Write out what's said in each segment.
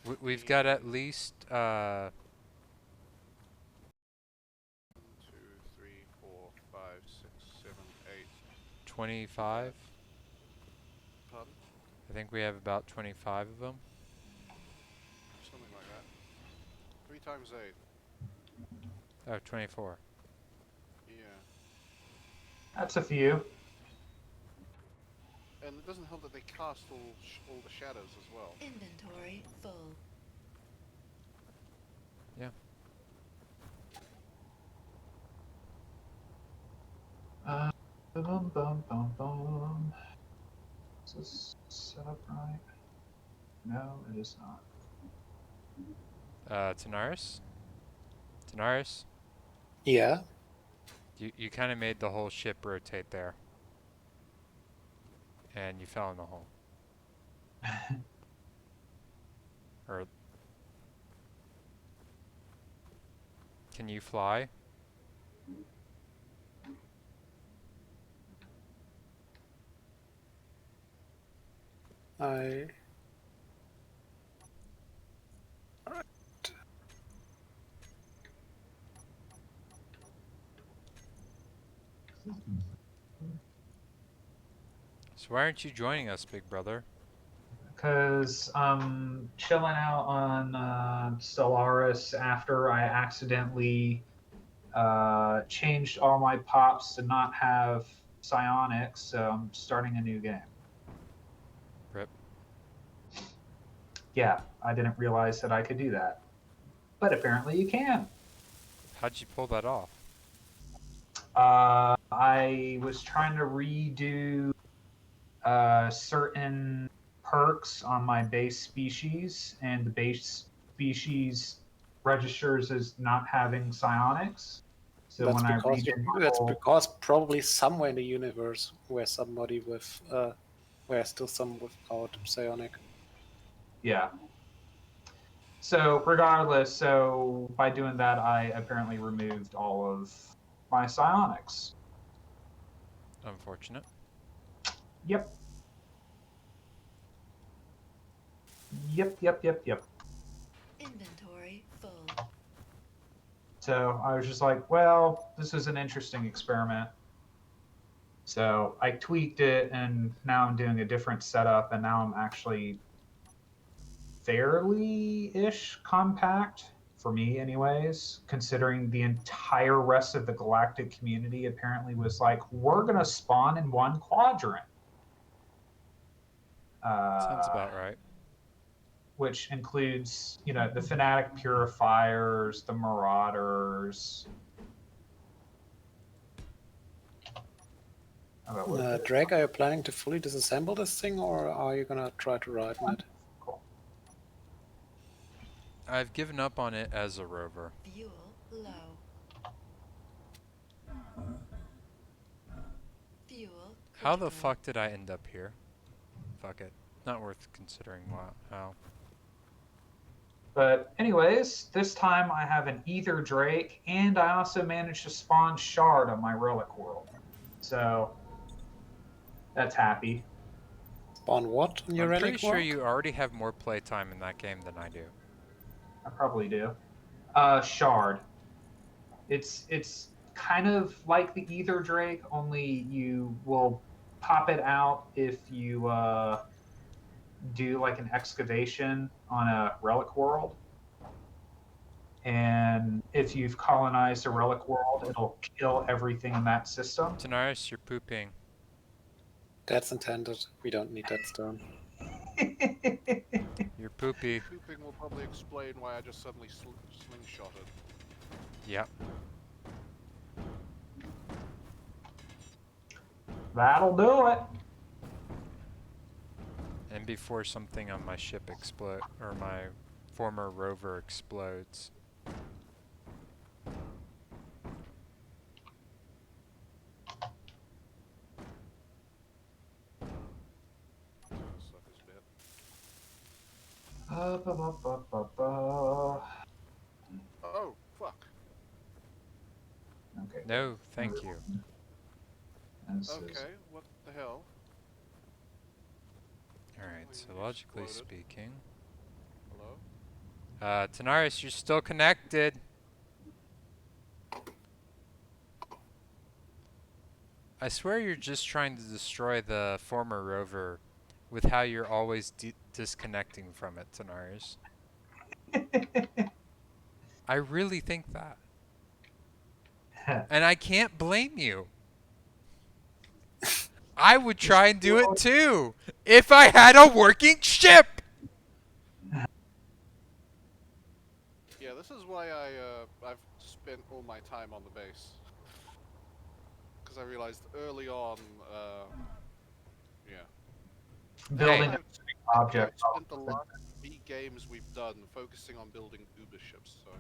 We've got at least 2, 3, 4, 5, 6, 7, 8. 25. Pardon? I think we have about 25 of them. Something like that. 3 times 8. Oh, 24. Yeah. That's a few. And it doesn't help that they cast all the shadows as well. Inventory full. Yeah. Bum, bum, bum, bum. Is this set up right? No, it is not. Tanaris? Tanaris? Yeah. You kind of made the whole ship rotate there. And you fell in the hole. Or... Can you fly? I. So why aren't you joining us, big brother? Because I'm chilling out on Stellaris after I accidentally changed all my pops to not have psionics, so I'm starting a new game. Rip. Yeah, I didn't realize that I could do that. But apparently you can. How'd you pull that off? I was trying to redo certain perks on my base species, and the base species registers as not having psionics. So That's when I because redid my that's whole, because probably somewhere in the universe where somebody with where still some without psionic. yeah. So regardless, so by doing that, I apparently removed all of my psionics. Unfortunate. Yep. Yep. Inventory full. So I was just like, well, this is an interesting experiment. So I tweaked it, and now I'm doing a different setup, and now I'm actually fairly-ish compact, for me anyways, considering the entire rest of the galactic community apparently was like, we're going to spawn in one quadrant. Sounds Uh, about right. which includes, the fanatic purifiers, the marauders. Drake, are you planning to fully disassemble this thing, or are you gonna try to ride on it? Cool. I've given up on it as a rover. Fuel low. Fuel How critical. the fuck did I end up here? Fuck it. Not worth considering how. But anyways, this time I have an Ether Drake, and I also managed to spawn Shard on my Relic World. So that's happy. Spawn what on your I'm pretty relic sure world? you already have more playtime in that game than I do. I probably do. Shard. It's kind of like the Ether Drake, only you will pop it out if you do like an excavation on a Relic World. And if you've colonized a Relic World, it'll kill everything in that system. Tanaris, you're pooping. That's intended. We don't need that stone. You're poopy. Pooping will probably explain why I just suddenly slingshotted. Yep. That'll do it. And before something on my ship explode, or my former rover explodes. Sucker's bit. Oh, fuck. Okay. No, thank you. Okay, what the hell? Alright, so Something logically exploded. speaking... Hello? Tanaris, you're still connected. I swear you're just trying to destroy the former rover with how you're always disconnecting from it, Tanaris. I really think that. And I can't blame you. I would try and do it too if I had a working ship. Yeah, this is why I've spent all my time on the base. Because I realized early on, yeah. Building Hey. an object. I've spent the last 3 games we've done focusing on building Uber ships, so...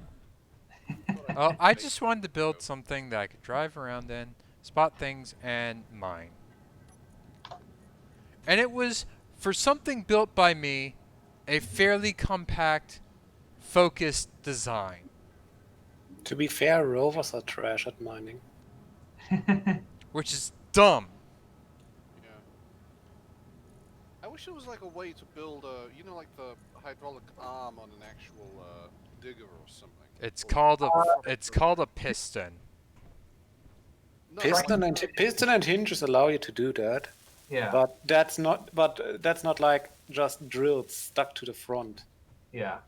Well, I just wanted to build something that I could drive around in, spot things, and mine. And it was, for something built by me, a fairly compact, focused design. To be fair, rovers are trash at mining. Which is dumb. Yeah. I wish there was like a way to build a, you know, like the hydraulic arm on an actual digger or something. It's Or called a piston. No, Piston and hinges allow you to do that, Yeah. but that's not like just drills stuck to the front. Yeah.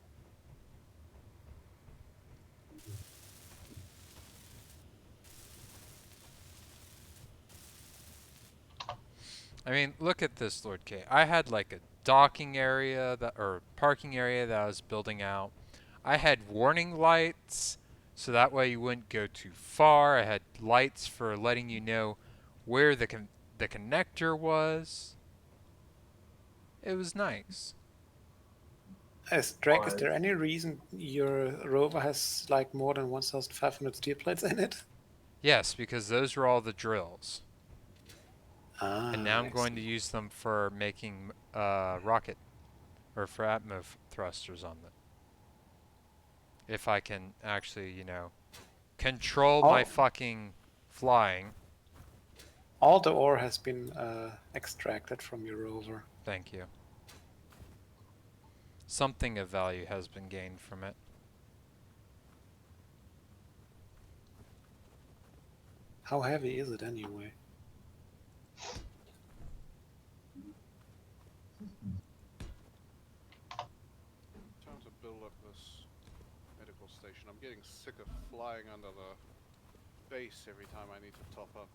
I mean, look at this, Lord K. I had like a docking area or parking area that I was building out. I had warning lights, so that way you wouldn't go too far. I had lights for letting you know where the connector was. It was nice. Drake, is there any reason your rover has like more than 1,500 steel plates in it? Yes, because those were all the drills. And now I'm I going to see. use them for making rocket or for atmo thrusters on them. If I can actually, you know, control my fucking flying. All the ore has been extracted from your rover. Thank you. Something of value has been gained from it. How heavy is it anyway? time to build up this medical station. I'm getting sick of flying under the base every time I need to top up.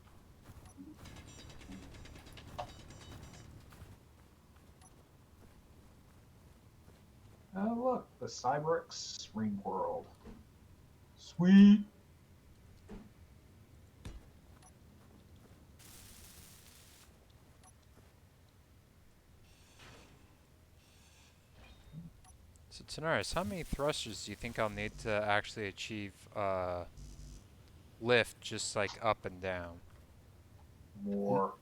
Oh, look, the Cyberx Ring World. Sweet. So Tanaris, how many thrusters do you think I'll need to actually achieve lift just like up and down? More.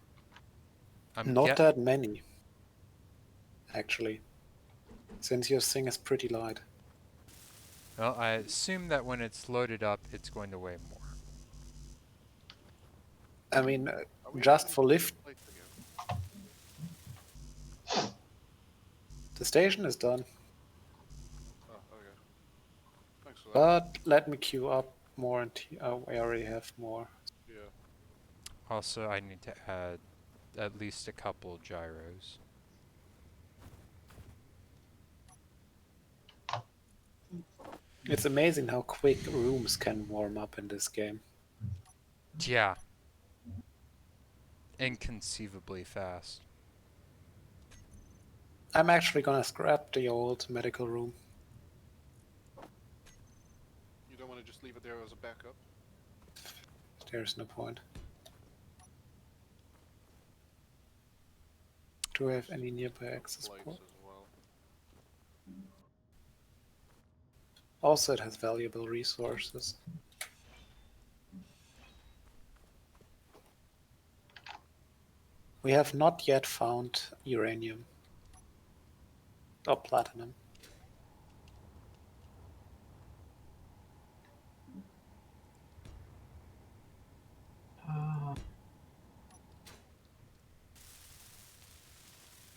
Not that many, actually, since your thing is pretty light. Well, I assume that when it's loaded up, it's going to weigh more. I mean, Are we just getting for lift, plates again? the station is done. Oh, okay. Thanks for that. But let me queue up more, and we already have more. Yeah. Also, I need to add at least a couple gyros. It's amazing how quick rooms can warm up in this game. Yeah. Inconceivably fast. I'm actually gonna scrap the old medical room. You don't want to just leave it there as a backup? There's no point. Do I have any nearby access Plates port? as well. Also, it has valuable resources. We have not yet found uranium or platinum.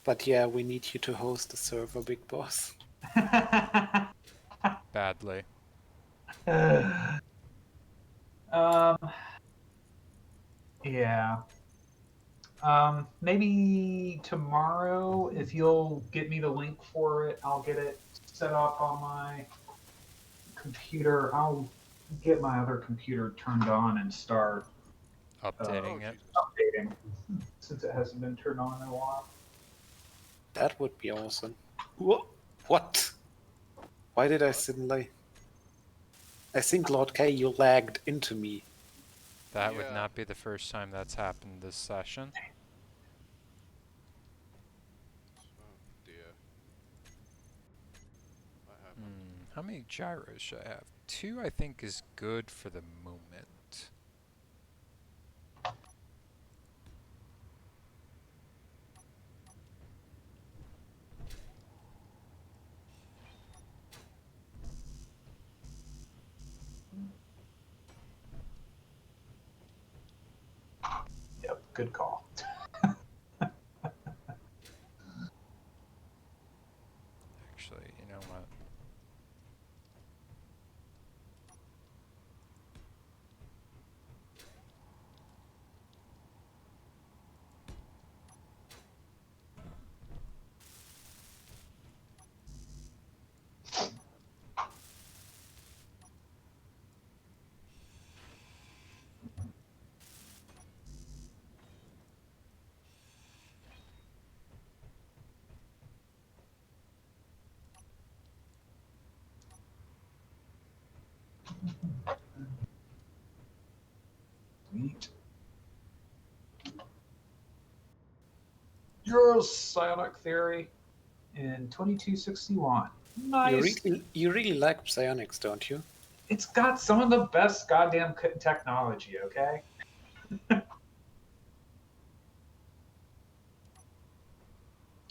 But yeah, we need you to host the server, Big Boss. badly. um, yeah. Maybe tomorrow, if you'll get me the link for it, I'll get it set up on my computer. I'll get my other computer turned on and start Oh Updating it. Jesus. updating since it hasn't been turned on in a while. That would be awesome. What? Why did I What? suddenly? I think Lord K, you lagged into me. That would Yeah. not be the first time that's happened this session. Oh dear. What happened? How many gyros should I have? 2, I think, is good for the moment. Yep, good call. Actually, you know what? Sweet. Euro's psionic theory in 2261. Nice. You really like psionics, don't you? It's got some of the best goddamn technology, okay?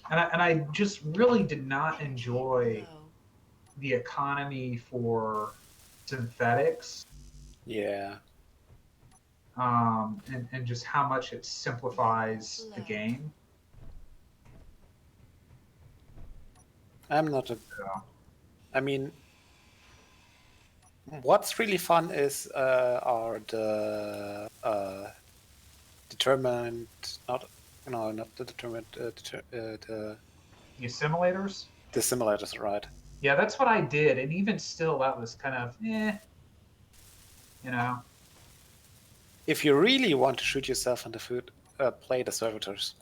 And I just really did not Energy enjoy low. the economy for synthetics, Yeah. and just how much it simplifies the Low. game. I'm not a. So, I mean, what's really fun is are the determined, not no, not the determined, the assimilators? the simulators, right? Yeah, that's what I did, and even still, that was kind of you know. If you really want to shoot yourself in the foot, play the servitors.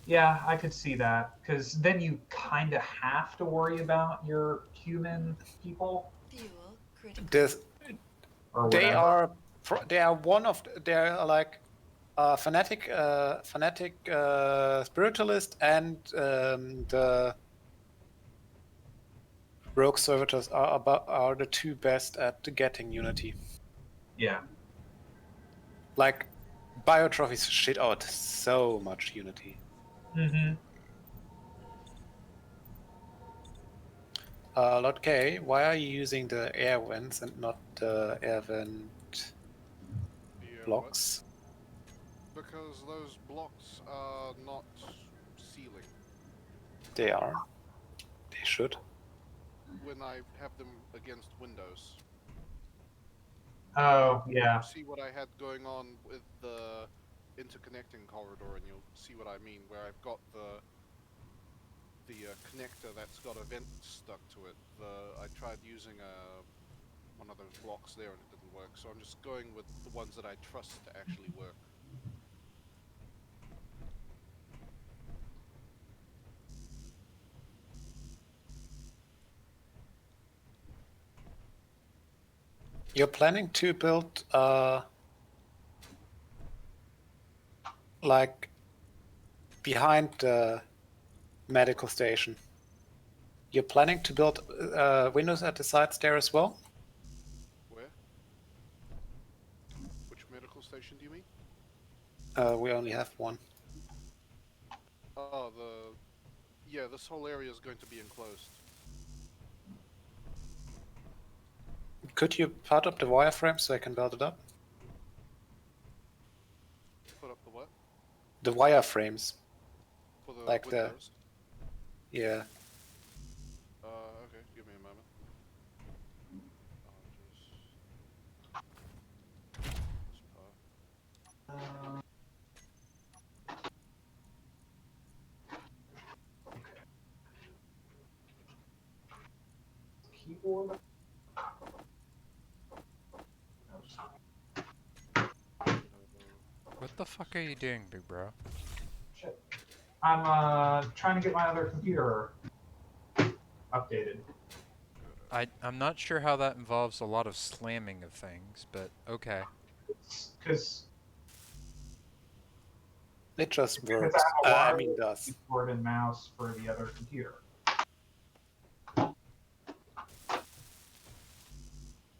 Yeah, I could see that because then you kind of have to worry about your human people Fuel critical. There's, or they whatever. are one of they're like fanatic spiritualist and the rogue servitors are the two best at getting unity. Yeah. Like biotrophies shit out so much unity. Mm-hmm. Lord K, why are you using the air vents and not the air vent Yeah. What? blocks? Because those blocks are not ceiling. They are. They should. When I have them against windows. Oh, yeah. See what I had going on with the interconnecting corridor, and you'll see what I mean. Where I've got the connector that's got a vent stuck to it. I tried using one of those blocks there, and it didn't work. So I'm just going with the ones that I trust to actually work. You're planning to build like behind the medical station. You're planning to build windows at the sides there as well? Where? Which medical station do you mean? We only have one. Oh, yeah. This whole area is going to be enclosed. Could you put up the wireframe so I can build it up? Put up the what? The wireframes. For the Like windows. yeah. Keyboard. What the fuck are you doing, big bro? Shit. I'm trying to get my other computer updated. I'm not sure how that involves a lot of slamming of things, but okay. Because It just I have works. a I wireless mean, does. keyboard and mouse for the other computer.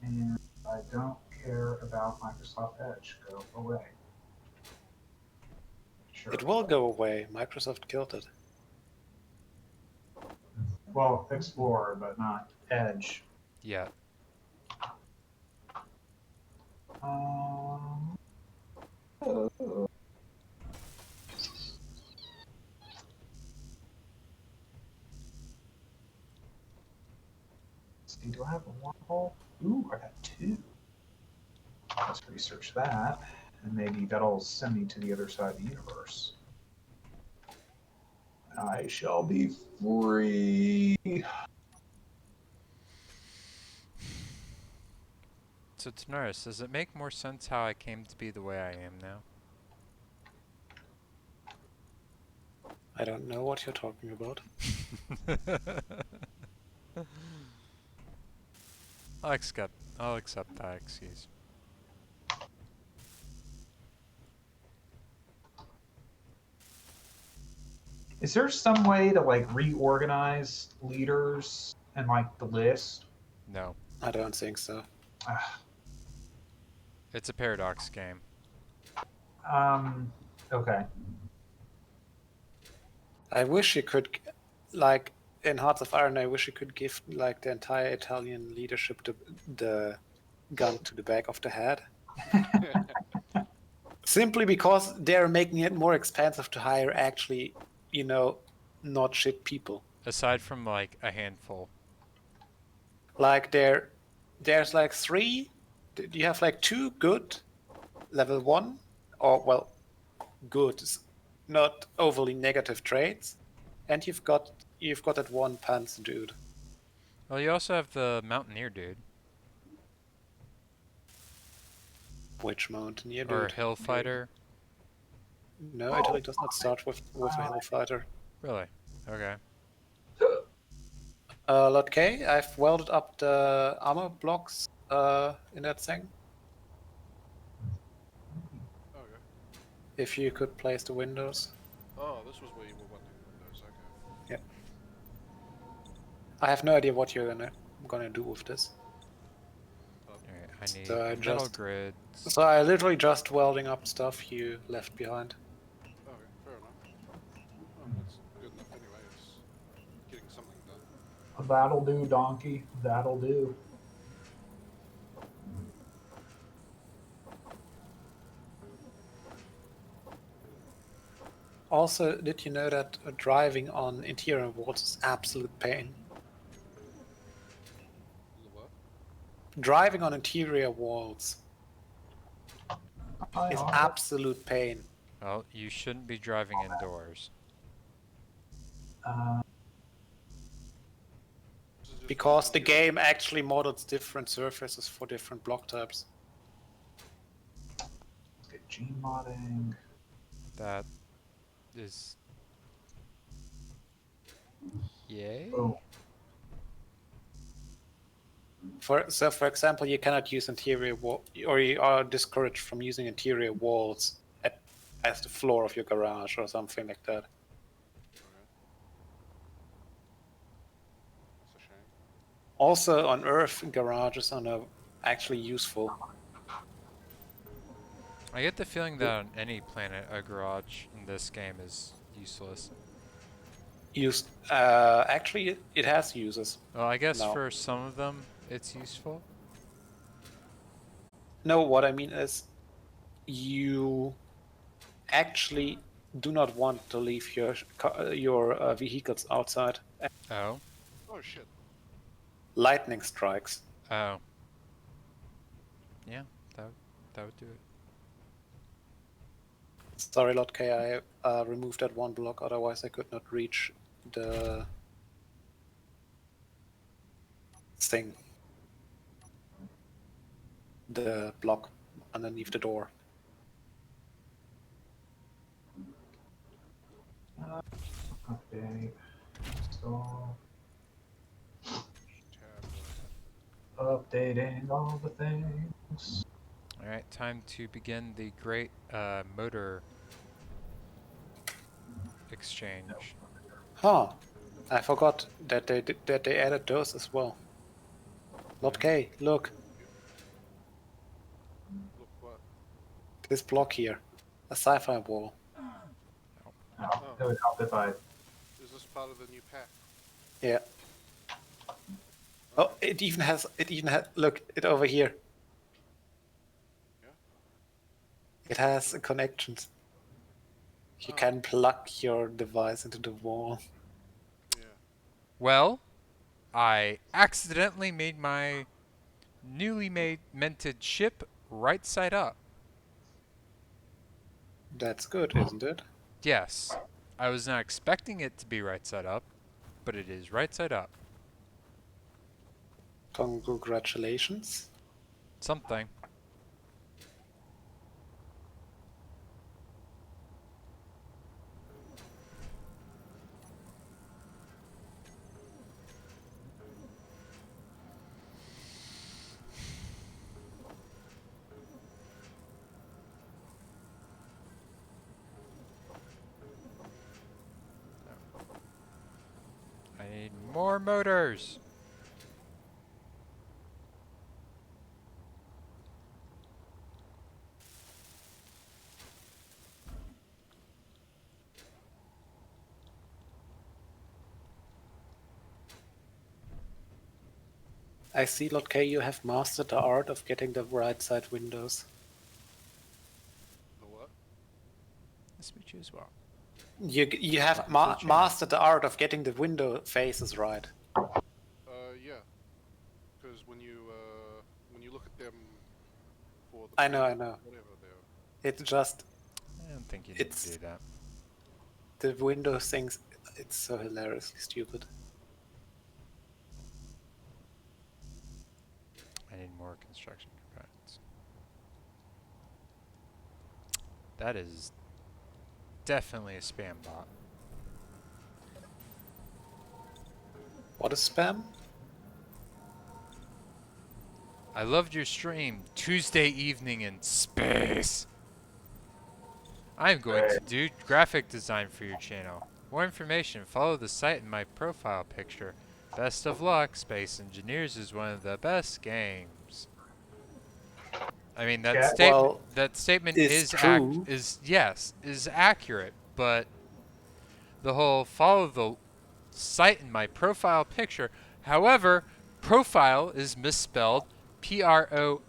And I don't care about Microsoft Edge. Go away. Sure. It will go away. Microsoft killed it. Well, Explorer, but not Edge. Yeah. Um, see, do I have a wormhole? Ooh, I got two. Let's research that, and maybe that'll send me to the other side of the universe. I shall be free. So Tanaris, does it make more sense how I came to be the way I am now? I don't know what you're talking about. I'll accept that excuse. Is there some way to like reorganize leaders and like the list? No. I don't think so. It's a paradox game. Okay. I wish you could, like, in Hearts of Iron, I wish you could give, like, the entire Italian leadership the gun to the back of the head. Simply because they're making it more expensive to hire actually, you know, not shit people. Aside from like a handful. Like, there's like three, you have like two good level 1, or, well, good, not overly negative traits, and you've got that one pants dude. Well, you also have the mountaineer dude. Which mountaineer Or dude? hill fighter. No, Italy does not start with a hill fighter. Really? Okay. Lot K, I've welded up the armor blocks in that thing. Okay. If you could place the windows. Oh, this was where you were wanting windows. Okay. Yeah. I have no idea what you're gonna do with this. Alright, I need So I metal just- grids. So I literally just welding up stuff you left behind. Okay, fair enough. Well, that's good enough anyway. It's getting something done. That'll do, donkey. That'll do. Also, did you know that driving on interior walls is absolute pain? The what? Driving on interior walls is absolute pain. Well, you shouldn't be driving indoors. This is just Because the really- game actually models different surfaces for different block types. Let's get gene modding. That is... Yay? Oh, For example, you cannot use interior wall, or you are discouraged from using interior walls as the floor of your garage or something like that. Okay. That's a shame. Also, on Earth, garages are now actually useful. I get the feeling that on any planet, a garage in this game is useless. Actually, it has uses. Well, I guess No. for some of them, it's useful. No, what I mean is, you actually do not want to leave your vehicles outside. Oh. Oh shit. Lightning strikes. Oh. Yeah, that would do it. Sorry, Lord K, I removed that one block, otherwise I could not reach the thing. The block underneath the door. Update. Install. Tab. Updating all the things. All right, time to begin the great motor exchange. Huh. I forgot that they added those as well. Lord K, look, Look what? this block here. A sci-fi wall. No, Oh. it would help if I. Is this part of the new pack? Yeah. Oh, it even has, look, it over here. Yeah? It has connections. You can plug your device into the wall. Yeah. Well, I accidentally made my newly minted ship right side up. That's good, isn't it? Yes, I was not expecting it to be right side up, but it is right side up. Congratulations. Something. I need more motors. I see, Lord K, you have mastered the art of getting the right side windows. The what? Nice to meet you as well. You have Welcome to the channel. mastered the art of getting the window faces right. Yeah. Because when you look at them for the I know. whatever they're. It's just I don't think you need to do that. the window things. It's so hilariously stupid. I need more construction components. That is definitely a spam bot. What is spam? I loved your stream Tuesday evening in space. I'm going to do graphic design for your channel. More information, follow the site in my profile picture. Best of luck, Space Engineers is one of the best games. I mean that Yeah. statement Well, is true. is accurate, but the whole follow the site in my profile picture. However, profile is misspelled Profils.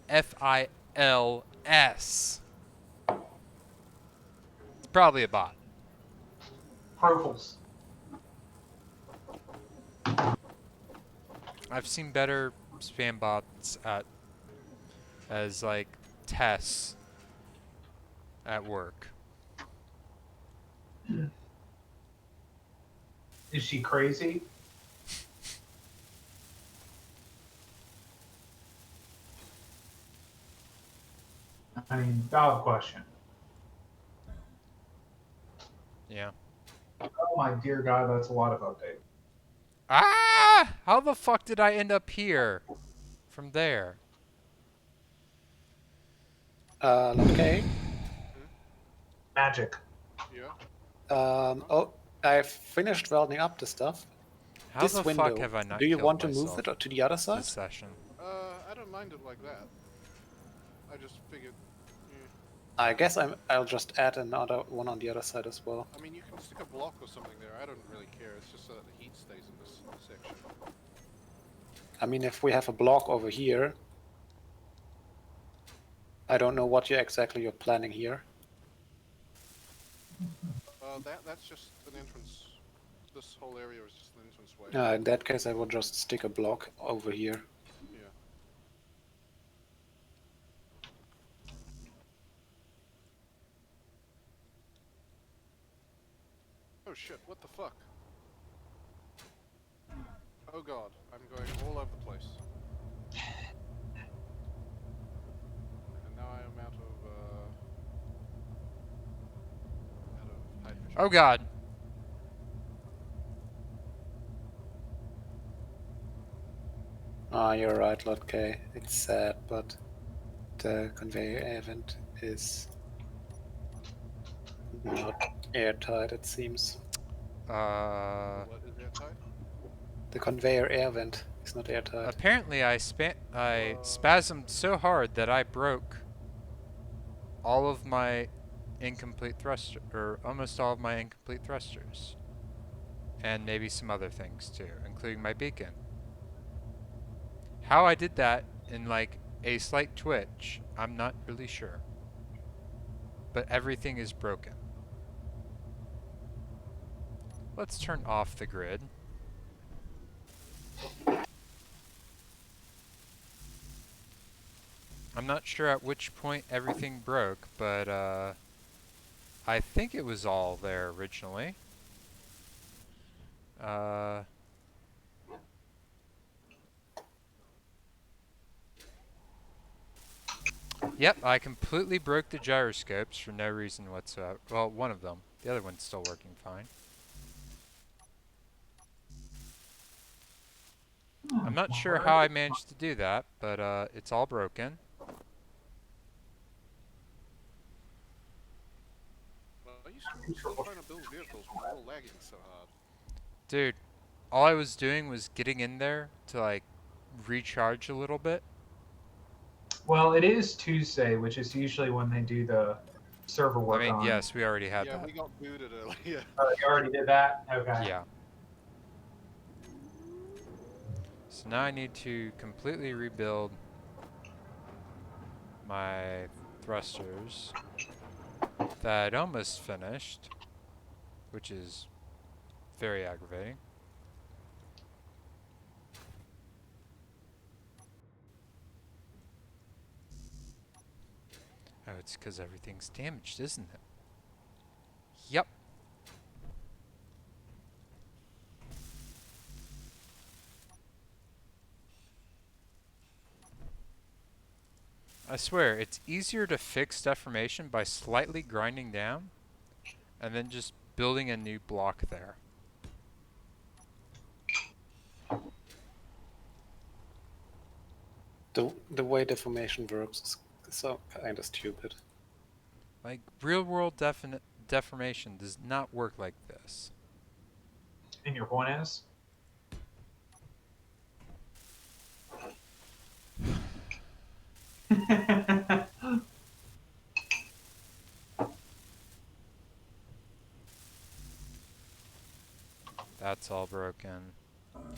It's probably a bot. Profiles. I've seen better spam bots as like tests at work. Is she crazy? I mean, valid question. Yeah. Oh my dear God, that's a lot of update. Ah! How the fuck did I end up here? From there. Okay. Magic. Yeah. Oh, I've finished welding up the stuff. How This the window. fuck have I not Do you killed want to myself move it to the other side? this session? I don't mind it like that. I just figured. Yeah. I guess I'll just add another one on the other side as well. I mean, you can stick a block or something there. I don't really care. It's just so that the heat stays in this section. I mean, if we have a block over here, I don't know what you're planning here. That's just an entrance. This whole area is just an entrance way. In that case, I will just stick a block over here. Yeah. shit, what the fuck? Oh god, I'm going all over the place. And now I am out of hide vision. Oh god. Ah, you're right, Lord K. It's sad, but the conveyor event is not airtight, it seems. What is airtight? The conveyor air vent is not airtight. Apparently I spasmed so hard that I broke all of my incomplete thruster, or almost all of my incomplete thrusters. And maybe some other things too, including my beacon. How I did that in like a slight twitch, I'm not really sure. But everything is broken. Let's turn off the grid. I'm not sure at which point everything broke, but I think it was all there originally. Yep, I completely broke the gyroscopes for no reason whatsoever. Well, one of them. The other one's still working fine. I'm not sure how I managed to do that, but it's all broken. Well, are you still trying to build vehicles when we're all lagging so hard? Dude, all I was doing was getting in there to like recharge a little bit. Well, it is Tuesday, which is usually when they do the server I work mean, on. yes, we already had Yeah, that. we got booted earlier. Oh, you already did that? Okay. Yeah. So now I need to completely rebuild my thrusters that I'd almost finished, which is very aggravating. Oh, it's because everything's damaged, isn't it? Yep. I swear, it's easier to fix deformation by slightly grinding down and then just building a new block there. The way deformation works is so kind of stupid. Like, real world deformation does not work like this. And your point is? That's all broken.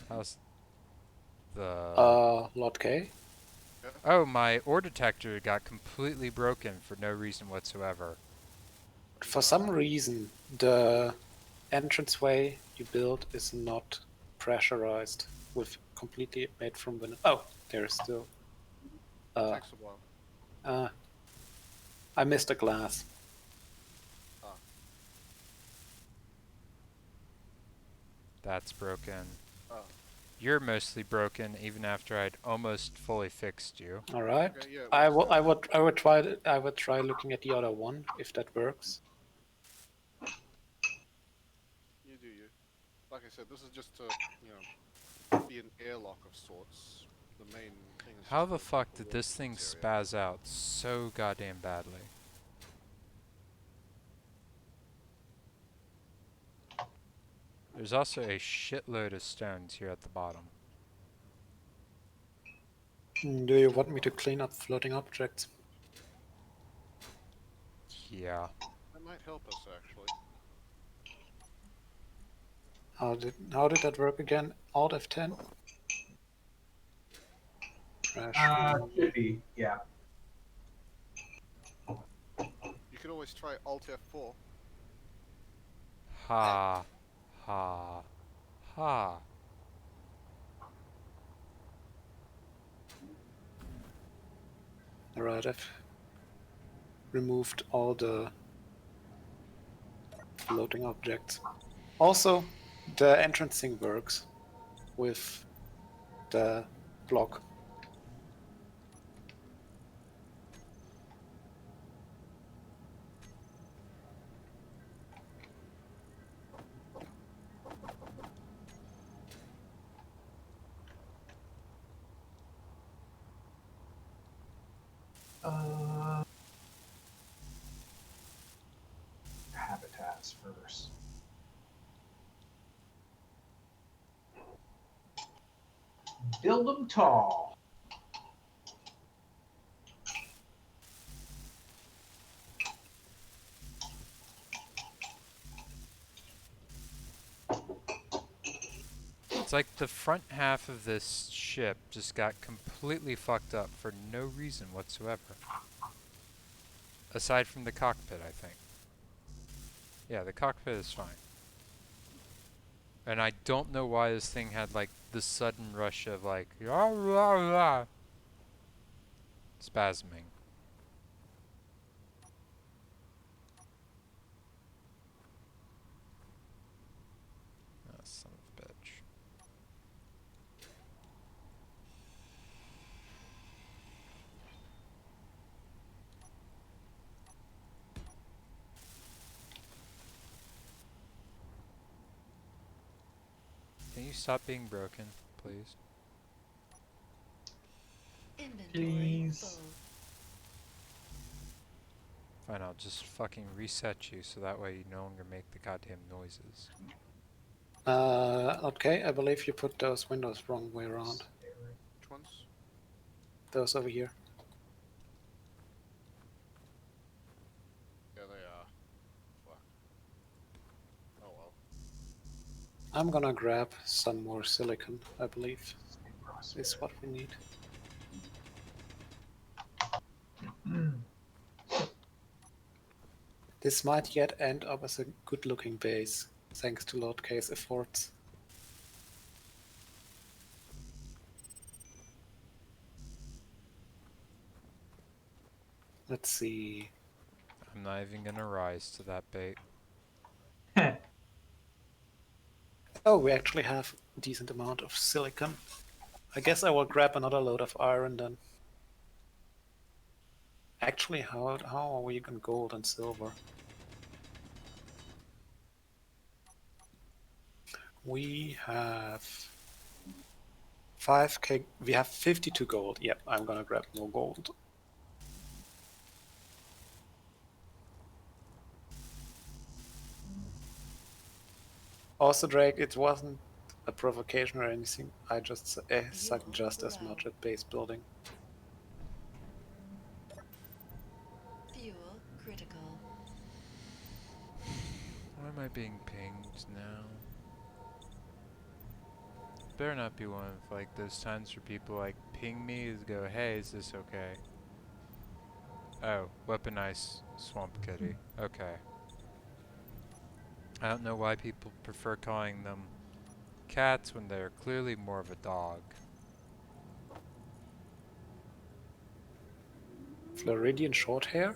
How's the... Lord K? Oh, my ore detector got completely broken for no reason whatsoever. For some reason, the entranceway you built is not pressurized with completely made from vinyl. Oh, there's still. Takes a while. I missed a glass. That's broken. Oh. You're mostly broken even after I'd almost fully fixed you. All right. Okay, yeah, I what's would try looking at the other one if that works. You do you. Like I said, this is just to, you know, be an airlock of sorts. The main thing is How just the to fuck make the did this thing workplace area. spaz out so goddamn badly? There's also a shitload of stones here at the bottom. Do you want me to clean up floating objects? Yeah. That might help us actually. How did that work again? Alt F10? Trash. Should be, yeah. You could always try Alt F4. Ha. Ha. Ha. Alright, I've removed all the floating objects. Also, the entrance thing works with the block. Habitats first. Build them tall. It's like the front half of this ship just got completely fucked up for no reason whatsoever. Aside from the cockpit, I think. Yeah, the cockpit is fine. And I don't know why this thing had like this sudden rush of like rah, rah, rah, spasming. Ah, son of a bitch. Can you stop being broken, please? Inventory Please. full. Fine, I'll just fucking reset you so that way you no longer make the goddamn noises. Okay, I believe you put those windows wrong way around. Which ones? Those over here. Yeah, they are. Fuck. Oh well. I'm gonna grab some more silicon, I believe. Is what we need. This might yet end up as a good-looking base, thanks to Lord K's efforts. Let's see. I'm not even gonna rise to that bait. Oh, we actually have a decent amount of silicon. I guess I will grab another load of iron then. Actually, how are we on gold and silver? We have 5k. We have 52 gold. Yep, I'm gonna grab more gold. Also, Drake, it wasn't a provocation or anything. I just suck just as much at base building. Fuel critical. Why am I being pinged now? Better not be one of like those times where people like ping me and go, hey, is this okay? Oh, weaponized swamp kitty. Okay. I don't know why people prefer calling them cats when they're clearly more of a dog. Floridian short hair?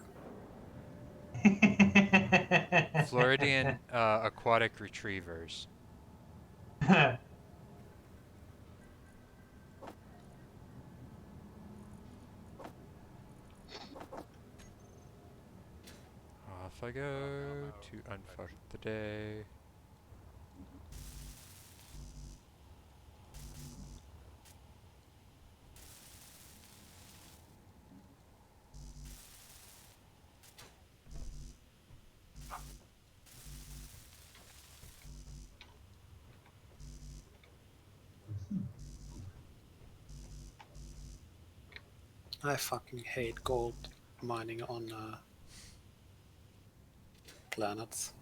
Floridian aquatic retrievers. Off I go to unfuck the day. I fucking hate gold mining on planets.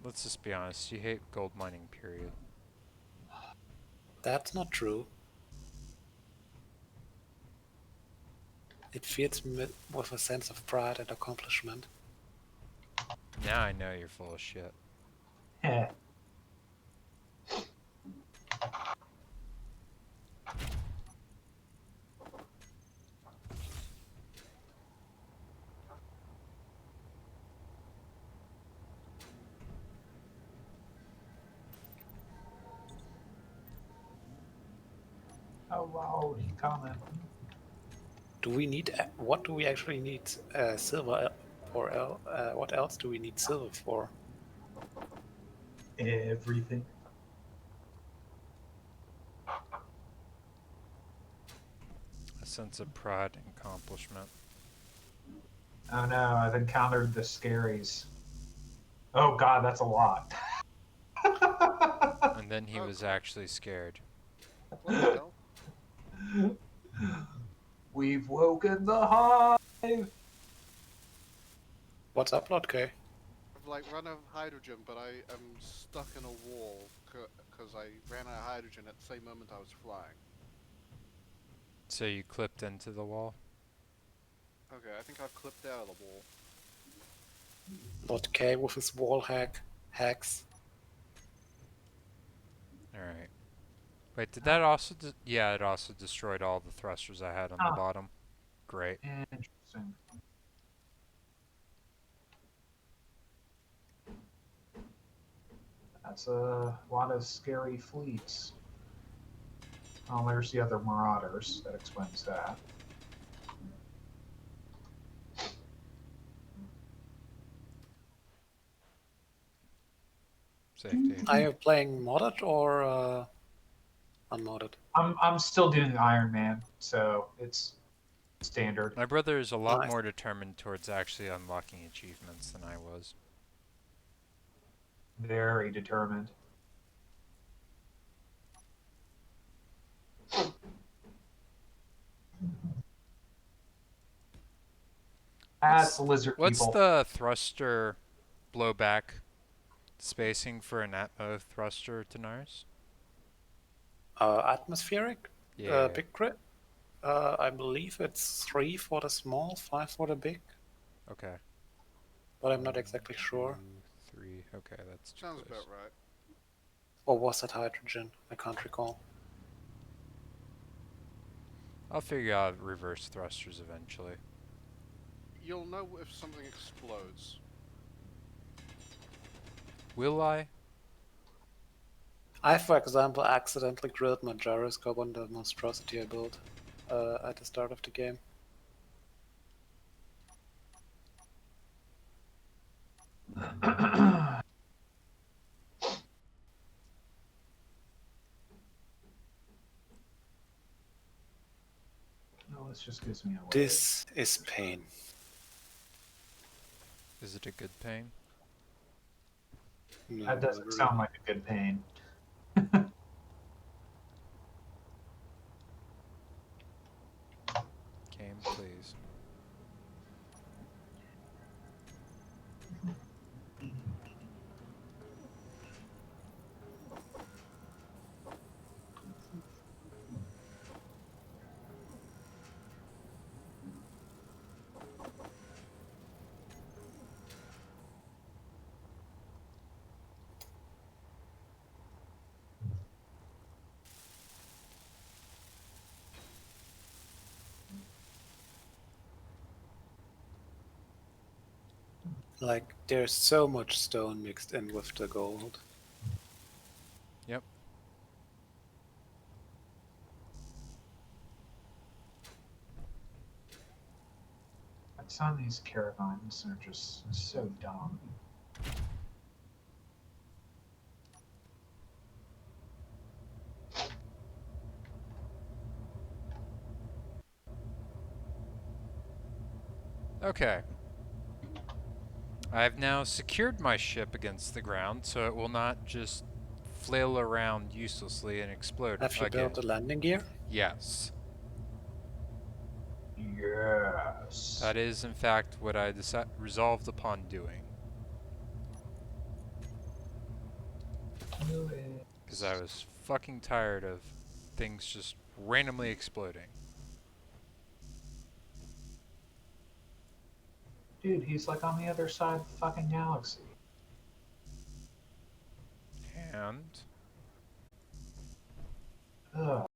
Let's just be honest, you hate gold mining, period. That's not true. It fills me with a sense of pride and accomplishment. Now I know you're full of shit. Oh wow, he coming. Do we need what do we actually need silver or what else do we need silver for? Everything. A sense of pride and accomplishment. Oh no, I've encountered the scaries. Oh god, that's a lot. And then he Oh, was cool. actually scared. What the hell? We've woken the hive. What's up, Lotke? I've like run out of hydrogen, but I am stuck in a wall because I ran out of hydrogen at the same moment I was flying. So you clipped into the wall? Okay, I think I've clipped out of the wall. Lotke with his wall hacks. Alright. Wait, did that also... yeah, it also destroyed all the thrusters I had on the Ah, bottom. Great. interesting. That's a lot of scary fleets. Oh, there's the other marauders. That explains that. Safety. Are you playing modded or unmodded? I'm still doing Iron Man, so it's standard. My brother is a lot Nice. more determined towards actually unlocking achievements than I was. Very determined. That's lizard What's people. the thruster blowback spacing for an Atmo thruster, Tanaris? Atmospheric? Yeah. Big crit? I believe it's 3 for the small, 5 for the big, Okay. but I'm not exactly sure. 2, 3. Okay, that's too Sounds close. about right. Or was that hydrogen? I can't recall. I'll figure out reverse thrusters eventually. You'll know if something explodes. Will I? I, for example, accidentally grilled my gyroscope on the monstrosity I built at the start of the game. No, this just gives me away. This is pain. Is it a good pain? No, That doesn't not sound really. like a good pain. Game, please. Like, there's so much stone mixed in with the gold. Yep. Some of these caravans are just so dumb. Okay. I have now secured my ship against the ground so it will not just flail around uselessly and explode Have you again. built the landing gear? Yes. Yes. That is, in fact, what I resolved upon doing. Because I was fucking tired of things just randomly exploding. Dude, he's like on the other side of the fucking galaxy. And Ugh.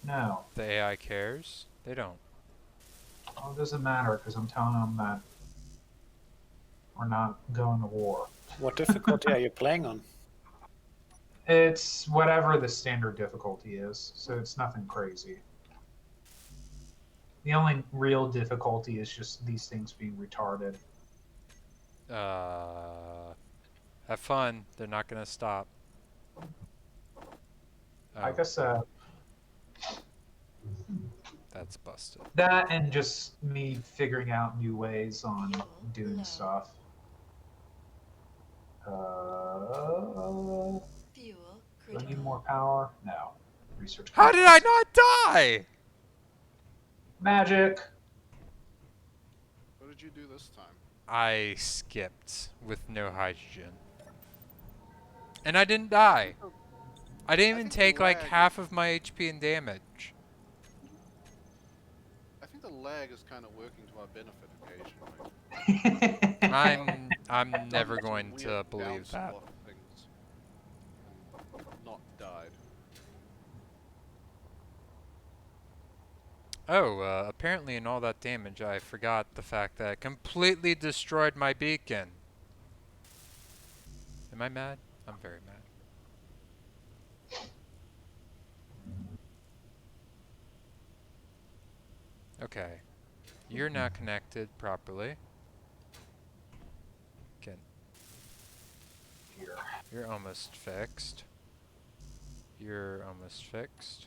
No. the AI cares. They don't. Well, it doesn't matter because I'm telling them that we're not going to war. What difficulty are you playing on? It's whatever the standard difficulty is, so it's nothing crazy. The only real difficulty is just these things being retarded. Have fun. They're not gonna stop. I Oh, guess that's busted. that and just me figuring out new ways on Fuel doing low. stuff. Fuel Do I need critical. more power? No. Research. How did I conference. not die? Magic. What did you do this time? I skipped with no hydrogen. And I didn't die. I didn't I even think the take like lag half of my HP and damage. I think the lag is kind of working to our benefit occasionally. I'm never Done some going weird to believe bounce that. off things and not died. Oh, apparently in all that damage I forgot the fact that I completely destroyed my beacon. Am I mad? I'm very mad. Okay. You're now connected properly. Again. Here. You're almost fixed. You're almost fixed.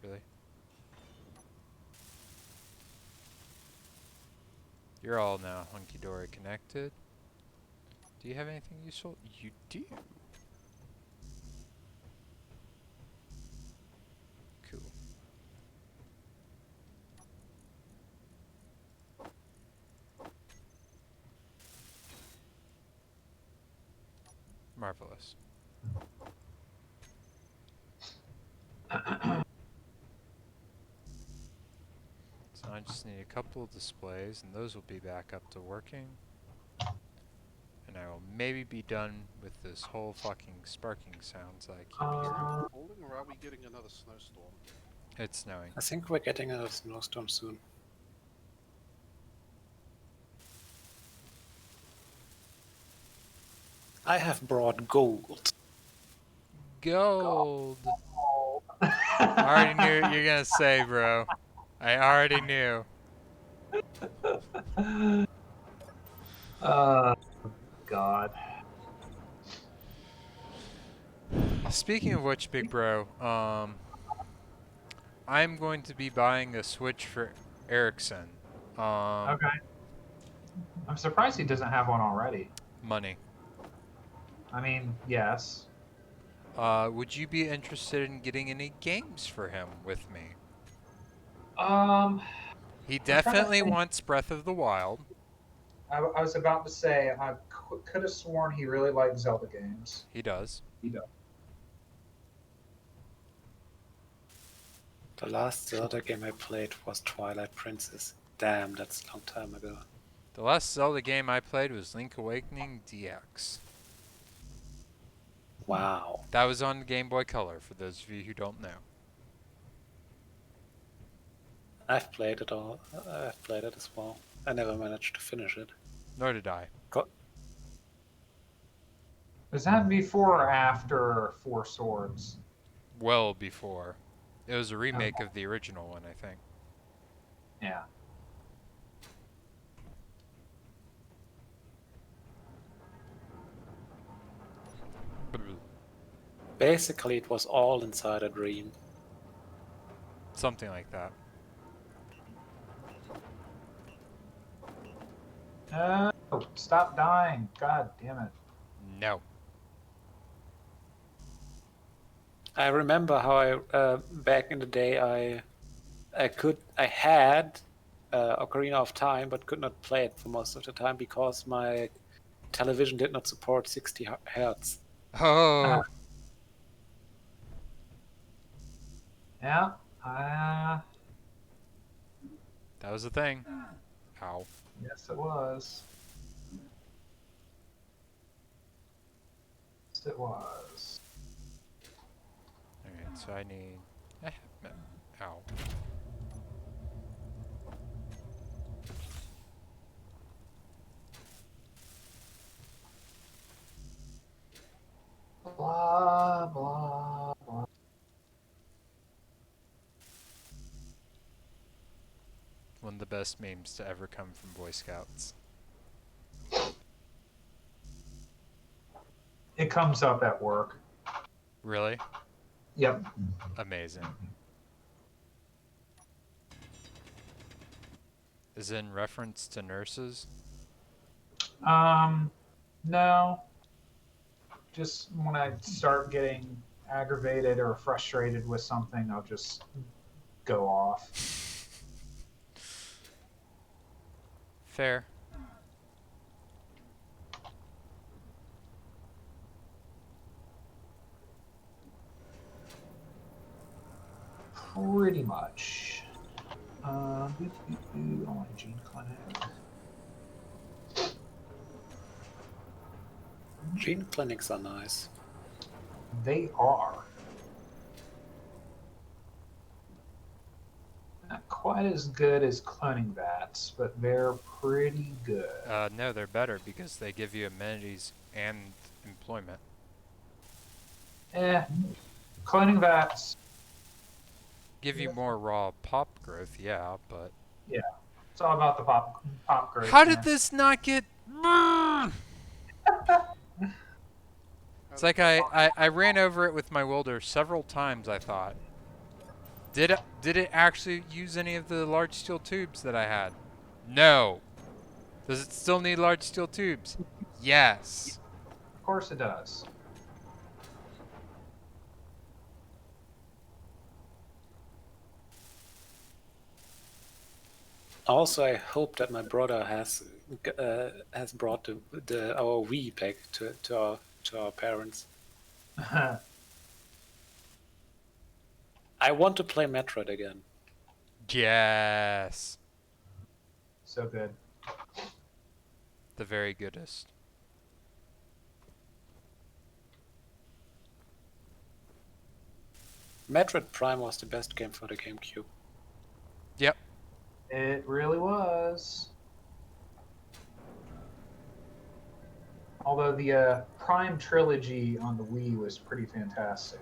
Really? You're all now hunky-dory connected. Do you have anything useful? You do. Cool. Marvelous. So I just need a couple of displays, and those will be back up to working. And I will maybe be done with this whole fucking sparking sounds I keep Is hearing. it falling or are we getting another snowstorm? It's snowing. I think we're getting another snowstorm soon. I have brought gold. Gold! I already knew what you were gonna say, bro. I already knew. God. Speaking of which, big bro, I'm going to be buying a Switch for Ericsson. Okay. I'm surprised he doesn't have one already. Money. I mean, yes. Would you be interested in getting any games for him with me? Um, He I'm trying to definitely think. wants Breath of the Wild. I was about to say I could have sworn he really liked Zelda games. He does. He does. The last Zelda game I played was Twilight Princess. Damn, that's a long time ago. The last Zelda game I played was Link Awakening DX. Wow. That was on Game Boy Color, for those of you who don't know. I've played it all. I've played it as well. I never managed to finish it. Nor did I. Was that before or after Four Swords? Well before. It was a remake of the original one, I think. Yeah. Basically, it was all inside a dream. Something like that. Stop dying. God damn it. No. I remember how I back in the day I had Ocarina of Time, but could not play it for most of the time because my television did not support 60 hertz. Oh. Yeah. That was the thing. Ow. Yes, it was. Yes, it was. Alright, so I need... Ow. of the best memes to ever come from Boy Scouts. It comes up at work. Really? Yep. Amazing. Is it in reference to nurses? No. Just when I start getting aggravated or frustrated with something, I'll just go off. Fair. Pretty much. I want a gene clinic. Gene clinics are nice. They are. Not quite as good as cloning vats, but they're pretty good. No, they're better because they give you amenities and employment. Cloning vats, Give you more raw pop growth, yeah, but... yeah. It's all about the pop growth. How did man. this not get... It's like I ran over it with my welder several times, I thought. Did it actually use any of the large steel tubes that I had? No. Does it still need large steel tubes? Yes. Of course it does. Also, I hope that my brother has brought our Wii back to our parents. I want to play Metroid again. Yes. So good. The very goodest. Metroid Prime was the best game for the GameCube. Yep. It really was. Although the Prime trilogy on the Wii was pretty fantastic.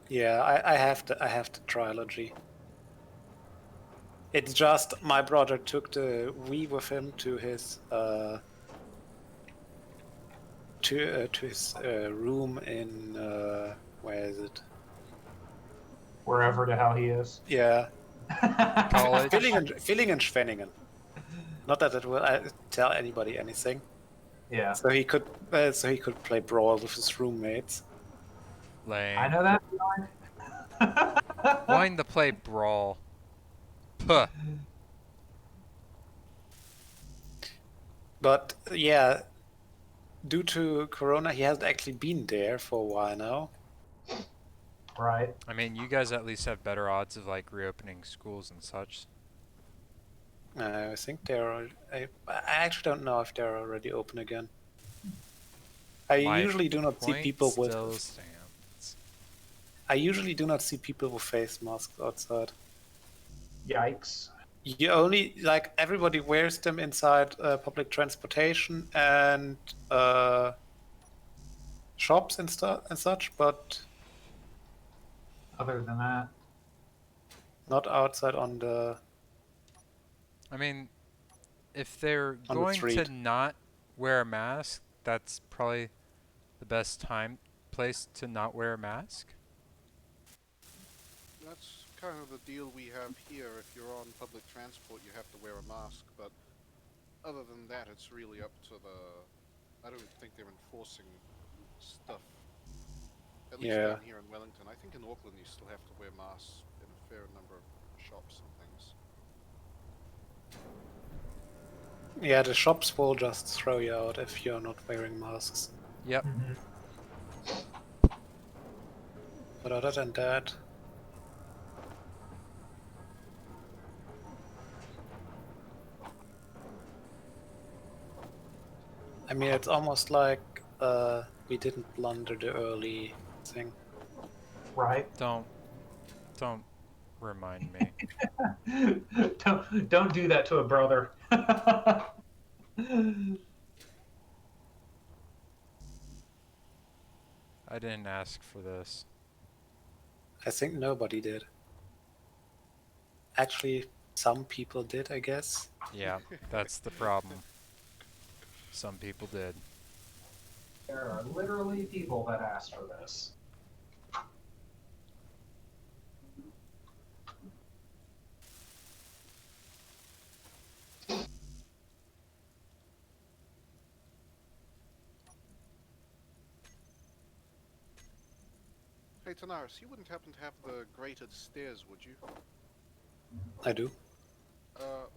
Yeah, I have the trilogy. It's just my brother took the Wii with him to his room in where is it? Wherever the hell he is. Yeah, College. Villingen and Schwenningen. Not that it will tell anybody anything. Yeah. So he could play Brawl with his roommates. Lame. I know that feeling. Wanting to play Brawl. Puh. But yeah, due to Corona, he hasn't actually been there for a while now. Right. I mean, you guys at least have better odds of like reopening schools and such. I think they're. I actually don't know if they're already open again. I My usually do not see point people still with. stands. I usually do not see people with face masks outside. Yikes. You only like everybody wears them inside public transportation and shops and stuff and such, but Other than that. not outside on the. I mean, if they're On the going to street. not wear a mask, that's probably the best place to not wear a mask. That's kind of the deal we have here. If you're on public transport, you have to wear a mask, but other than that, it's really up to the... I don't think they're enforcing stuff. At least Yeah. down here in Wellington. I think in Auckland you still have to wear masks in a fair number of shops and things. Yeah, the shops will just throw you out if you're not wearing masks. Yep. But other than that, I mean, it's almost like we didn't blunder the early thing. Right. Don't remind me. don't do that to a brother. I didn't ask for this. I think nobody did. Actually, Some people did, I guess. Yeah, that's the problem. Some people did. There are literally people that asked for this. Hey Tanaris, you wouldn't happen to have the grated stairs, would you? I do.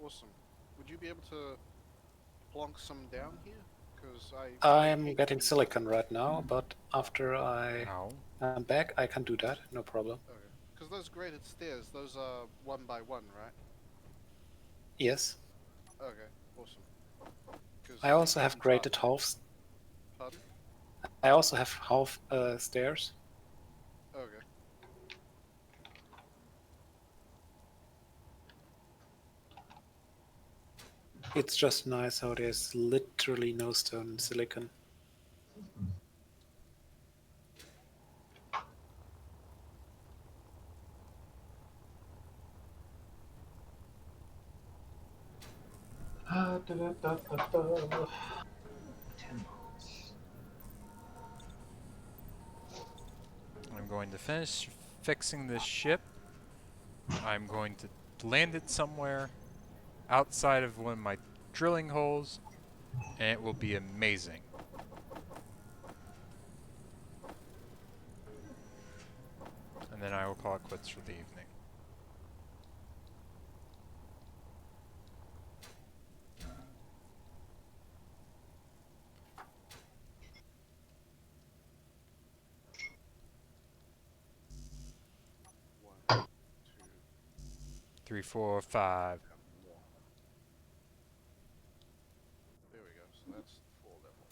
Awesome. Would you be able to plonk some down here? Because I I'm hate getting these silicon right now, but after I Ow. am back, I can do that. No problem. Okay. Because those graded stairs, those are 1 by 1, right? Yes. Okay, awesome. Because I I also hate have these graded bastards. halves. Pardon? I also have half stairs. Okay. It's just nice how there's literally no stone in silicon. Da, da, da, da, da. 10 miles. I'm going to finish fixing this ship. I'm going to land it somewhere outside of one of my drilling holes, and it will be amazing. And then I will call it quits for the evening. One, two, 3, 4, 5. and more. There we go. So that's 4 level.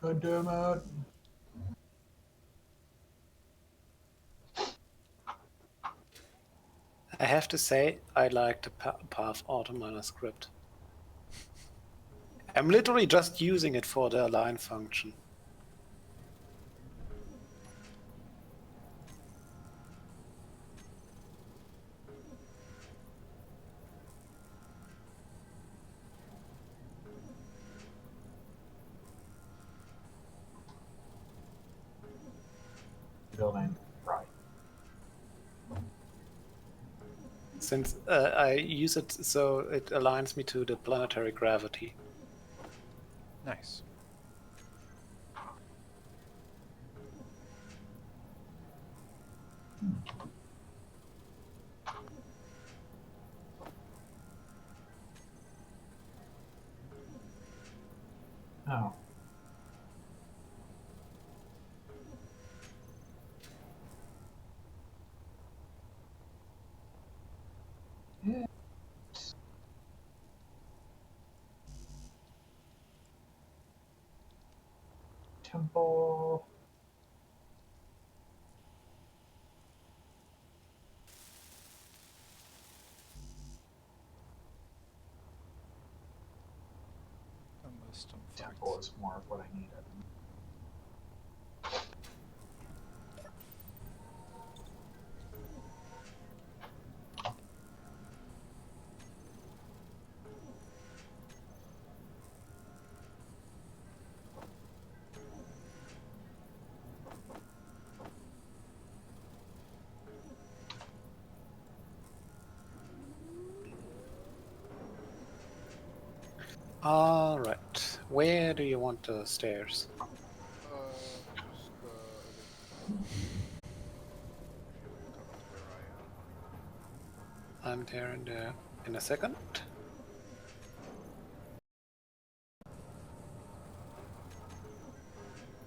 God damn it. I have to say, I like the path autominer script. I'm literally just using it for the align function. Building. Right. Since I use it so it aligns me to the planetary gravity. Nice. Oh. Yeah. Temple. Temple is more of what I needed. Alright, where do you want the stairs? Just over here. If you look up to where I am. I'm there in a second.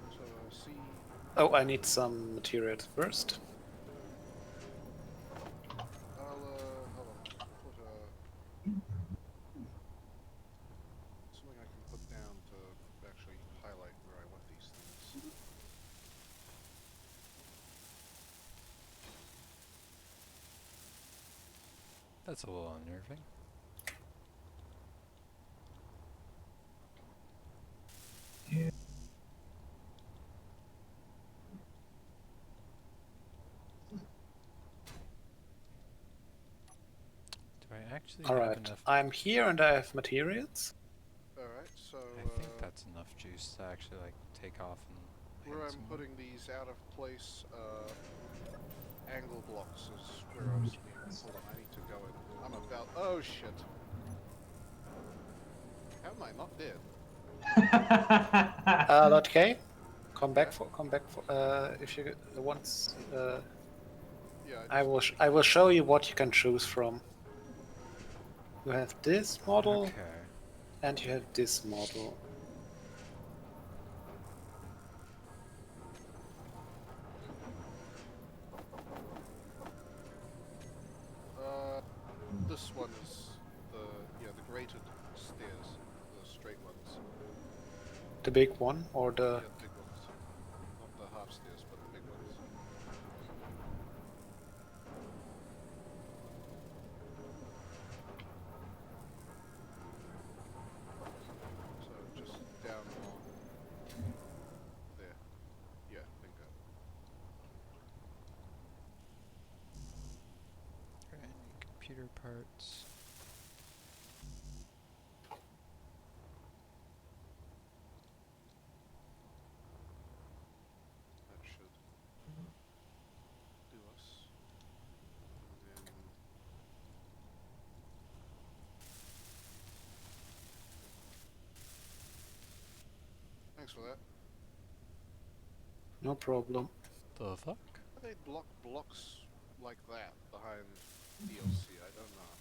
So see. Oh, I need some materials first. Hold on. Put something I can put down to actually highlight where I want these things. That's a little unnerving. Yeah. I actually All have right, enough? I'm here and I have materials. Alright, so I think that's enough juice to actually like take off and where hit I'm someone. putting these out of place angle blocks is where I was leaving. Hold on, I need to go and I'm about. Oh shit! How am I not dead? Lord K, come Yeah, back for if you once yeah. I I just will got. I will show you what you can choose from. You have this model Okay. and you have this model. Uh, this one is the graded stairs, the straight ones. The big one or the Yeah, the big ones, not the half stairs, but the big ones. So just down along there. Yeah, bingo. Any computer parts? That should do us. And then thanks for that. no problem. The fuck? How they block blocks like that behind DLC? I don't know.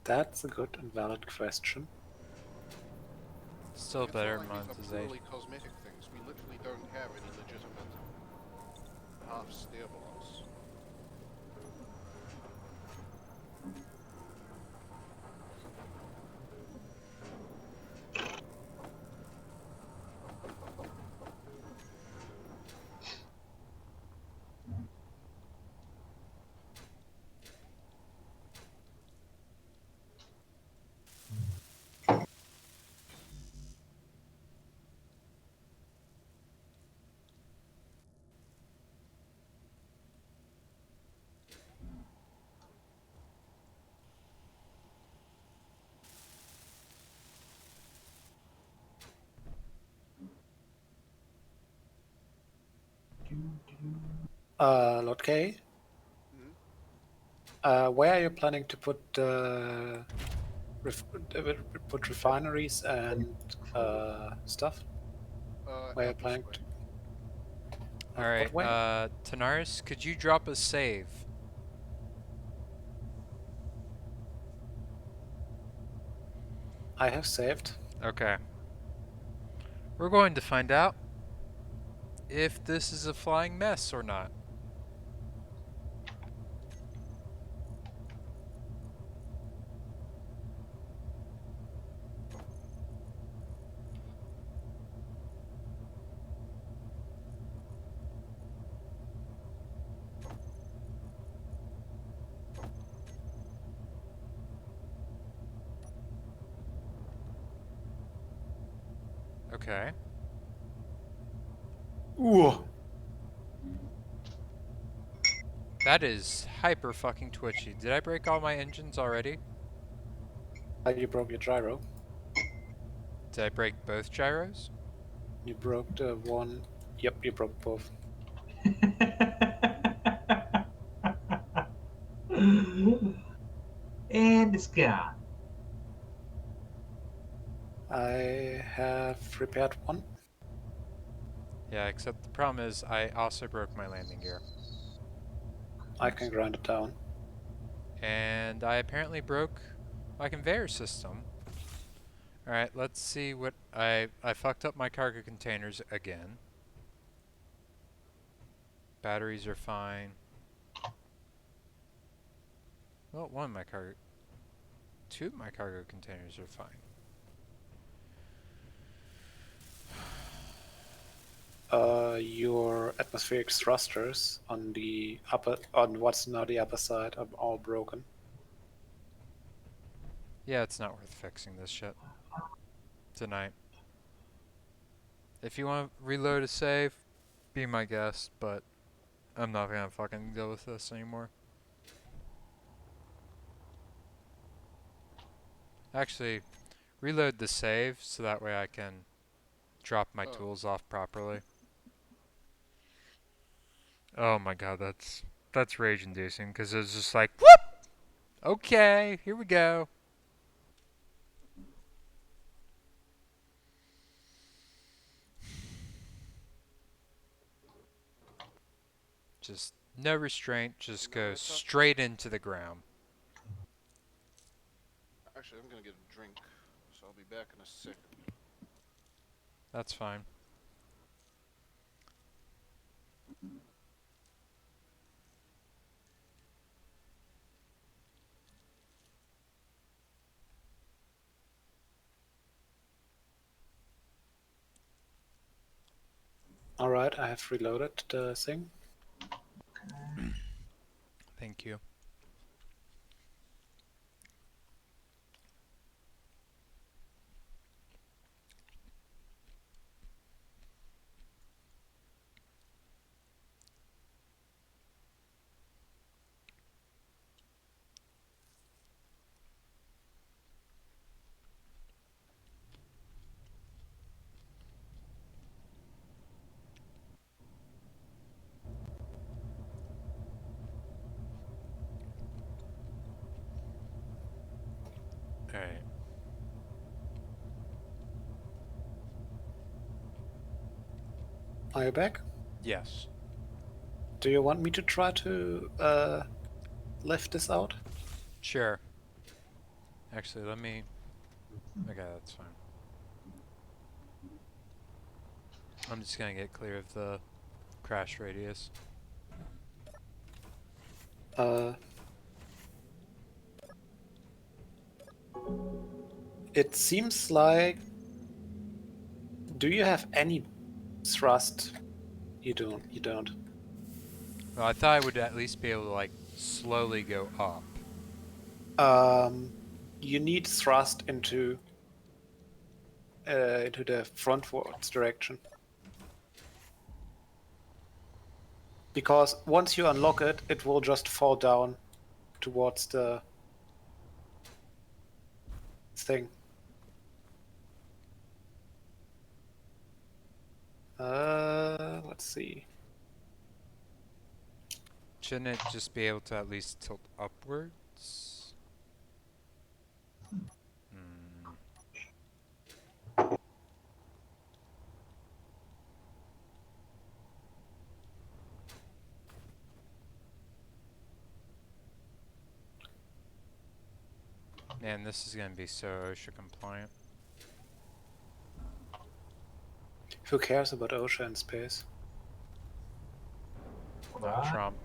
That's a good and valid question. Still Like it's not better like these are monetization. purely cosmetic things. We literally don't have any legitimate half stair blocks. Lord K, Mm-hmm. where are you planning to put put refineries and stuff? Where are you Out this planning way. to? Alright, What way? Tanaris, could you drop a save? I have saved. Okay. We're going to find out if this is a flying mess or not. Okay. Ooh. That is hyper fucking twitchy. Did I break all my engines already? You broke your gyro. Did I break both gyros? You broke the one. Yep, you broke both. And it's gone. I have repaired one. Yeah, except the problem is I also broke my landing gear. I can grind it down. And I apparently broke my conveyor system. Alright, let's see what I fucked up my cargo containers again. Batteries are fine. Well, two of my cargo containers are fine. Your atmospheric thrusters on the on what's now the upper side are all broken. Yeah, it's not worth fixing this shit tonight. If you want to reload a save, be my guest, but I'm not gonna fucking deal with this anymore. Actually, reload the save so that way I can drop my Oh, tools off properly. Oh my god, that's rage inducing because it's just like, whoop! Okay, here we go. Just no restraint, just no, go it's up. straight into the ground. Actually, I'm gonna get a drink, so I'll be back in a second. That's fine. Alright, I have reloaded the thing. Thank you. Alright. Are you back? Yes. Do you want me to try to lift this out? Sure. Actually, let me... Okay, that's fine. I'm just gonna get clear of the crash radius. Uh, it seems like... Do you have any thrust? You don't. You don't. Well, I thought I would at least be able to, like, slowly go up. You need thrust into the frontwards direction. Because once you unlock it, it will just fall down towards the thing. Let's see. Shouldn't it just be able to at least tilt upwards? Hmm. Man, this is gonna be so OSHA compliant. Who cares about OSHA and space? Not Trump.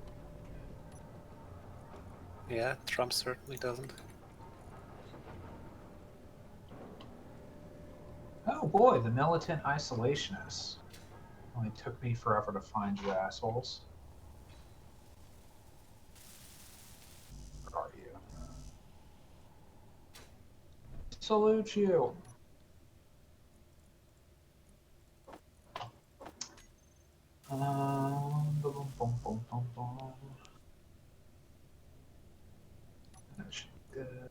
Yeah, Trump certainly doesn't. Oh boy, the militant isolationists. Only took me forever to find you assholes. Where are you? Salute you. Boom, boom, boom, boom, boom. That should be good.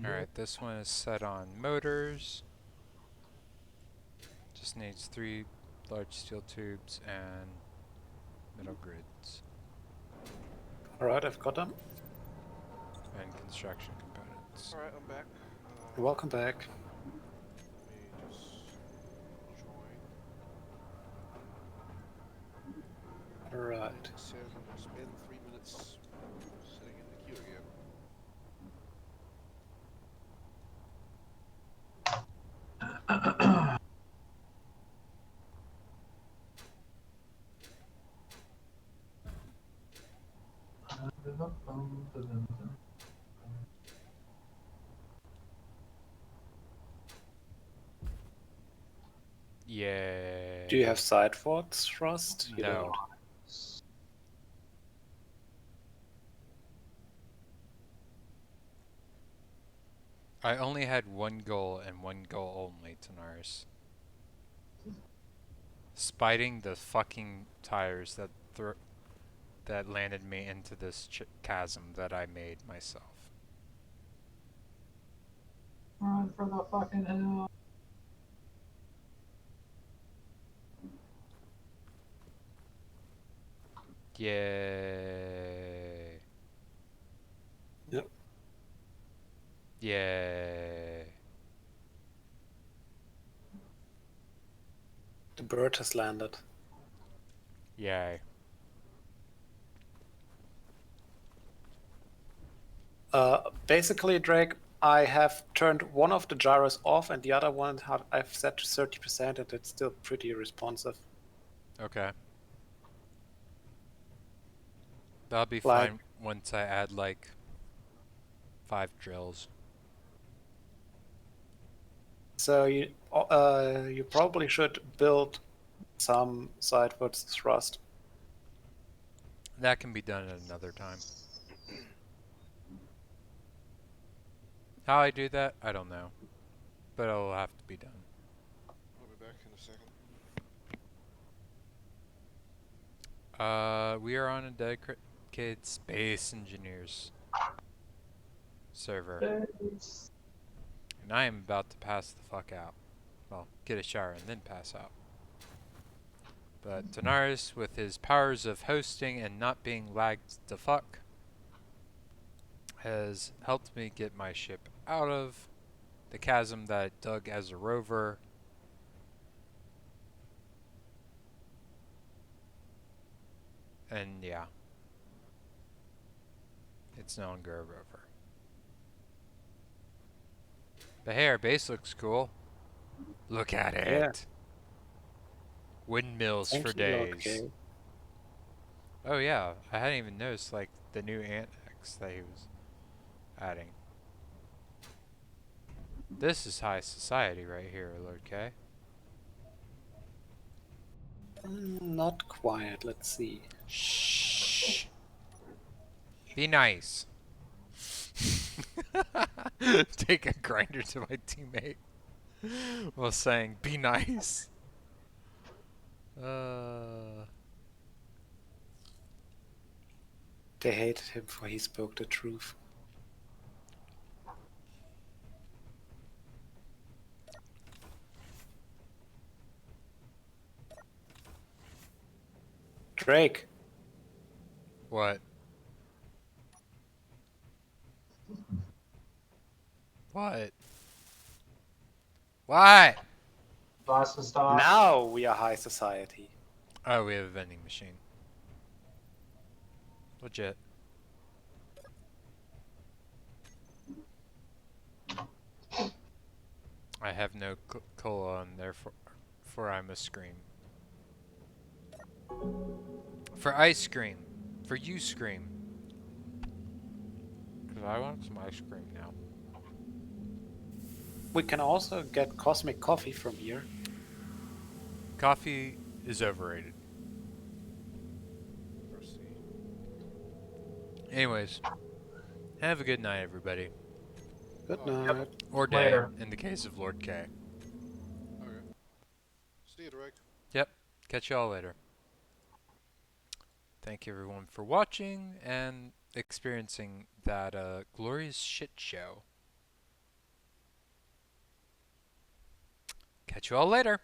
Alright, this one is set on motors. Just needs 3 large steel tubes and metal grids. Alright, I've got them. And construction components. All right, I'm back. Welcome back. Let me just join. Alright. Spend 3 minutes sitting in the queue again. Yay. Do you have sidewards thrust? You No. don't. I only had one goal and one goal only, Tanaris. biting the fucking tires that landed me into this chasm that I made myself. Run for the fucking hill. Yay. Yep. Yay. The bird has landed. Yay. Basically, Drake, I have turned one of the gyros off, and the other one I've set to 30%, and it's still pretty responsive. Okay. That'll be Like- fine once I add like 5 drills. So you probably should build some sidewards thrust. That can be done at another time. How I do that, I don't know. But it'll have to be done. I'll be back in a second. We are on a dedicated Space Engineers server. And I am about to pass the fuck out. Well, get a shower and then pass out. But Tanaris, with his powers of hosting and not being lagged the fuck, has helped me get my ship out of the chasm that I dug as a rover. And yeah. It's no longer a rover. But hey, our base looks cool. Look at it. Yeah. Windmills Thank for you, days. okay. Oh yeah, I hadn't even noticed like the new annex that he was adding. This is high society right here, Lord K. Not quiet. Let's see. Shh. Be nice. Take a grinder to my teammate while saying, "Be nice." They hated him for he spoke the truth. Drake, What? What? What? Boston stop. now we are high society. Oh, we have a vending machine. Legit. I have no cola on there for I must scream. For ice cream. For you scream. Because I want some ice cream now. We can also get cosmic coffee from here. Coffee is overrated. Proceed. Anyways, have a good night, everybody. Good Oh, night. Or day, Later. in the case of Lord K. Okay. See you, Drake. Yep. Catch y'all later. Thank you everyone for watching and experiencing that glorious shit show. Catch you all later.